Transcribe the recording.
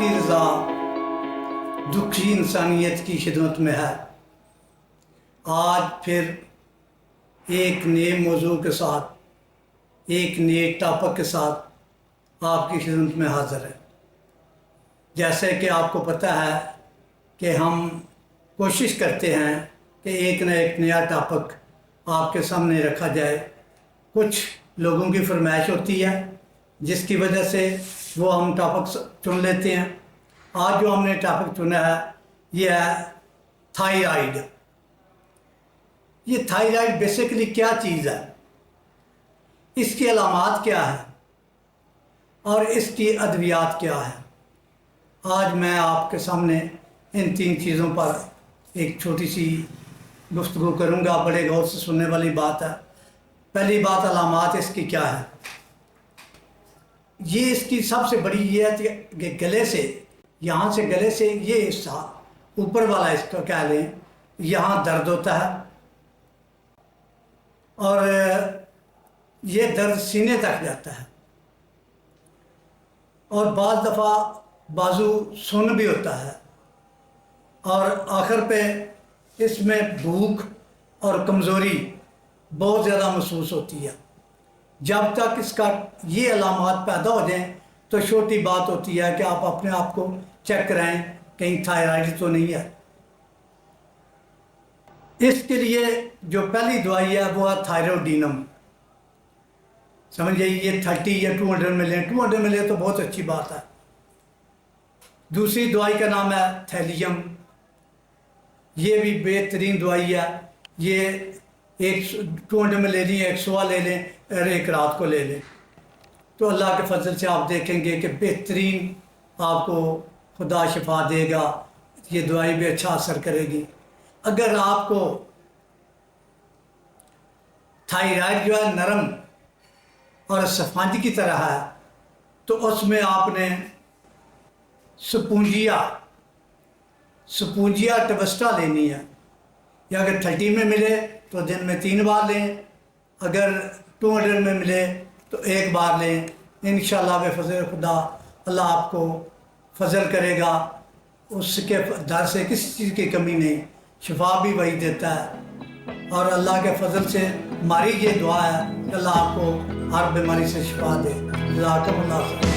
کی رضا دکھی انسانیت کی خدمت میں ہے۔ آج پھر ایک نئے موضوع کے ساتھ، ایک نئے ٹاپک کے ساتھ آپ کی خدمت میں حاضر ہے۔ جیسے کہ آپ کو پتہ ہے کہ ہم کوشش کرتے ہیں کہ ایک نہ ایک نیا ٹاپک آپ کے سامنے رکھا جائے۔ کچھ لوگوں کی فرمائش ہوتی ہے جس کی وجہ سے وہ ہم ٹاپک چن لیتے ہیں۔ آج جو ہم نے ٹاپک چنا ہے یہ ہے تھائرائڈ۔ یہ تھائرائڈ بیسیکلی کیا چیز ہے، اس کی علامات کیا ہے اور اس کی ادویات کیا ہے، آج میں آپ کے سامنے ان تین چیزوں پر ایک چھوٹی سی گفتگو کروں گا۔ بڑے غور سے سننے والی بات ہے۔ پہلی بات، علامات اس کی کیا ہے؟ یہ اس کی سب سے بڑی یہ ہے کہ گلے سے، یہاں سے گلے سے یہ حصہ اوپر والا اس کو کہہ لیں، یہاں درد ہوتا ہے اور یہ درد سینے تک جاتا ہے، اور بعض دفعہ بازو سن بھی ہوتا ہے، اور آخر پہ اس میں بھوک اور کمزوری بہت زیادہ محسوس ہوتی ہے۔ جب تک اس کا یہ علامات پیدا ہو جائیں تو چھوٹی بات ہوتی ہے کہ آپ اپنے آپ کو چیک کرائیں کہیں تھائرائڈ تو نہیں ہے۔ اس کے لیے جو پہلی دوائی ہے وہ ہے تھائروڈینم۔ سمجھے، یہ 30 یا 200 ملے، 200 ملے تو بہت اچھی بات ہے۔ دوسری دوائی کا نام ہے تھیلیم۔ یہ بھی بہترین دوائی ہے۔ یہ 200 میں لے لیں، 100 لے لیں اور ایک رات کو لے لیں تو اللہ کے فضل سے آپ دیکھیں گے کہ بہترین آپ کو خدا شفا دے گا۔ یہ دوائی بھی اچھا اثر کرے گی۔ اگر آپ کو تھائرائڈ جو ہے نرم اور سفنج کی طرح ہے تو اس میں آپ نے سپونجیا ٹوسٹا لینی ہے، یا اگر 30 میں ملے تو دن میں 3 بار لیں، اگر 200 میں ملے تو 1 بار لیں۔ انشاءاللہ بفضل خدا اللہ آپ کو فضل کرے گا، اس کے در سے کسی چیز کی کمی نہیں، شفا بھی وہی دیتا ہے۔ اور اللہ کے فضل سے ہماری یہ دعا ہے کہ اللہ آپ کو ہر بیماری سے شفا دے۔ جزاکم اللہ خیر۔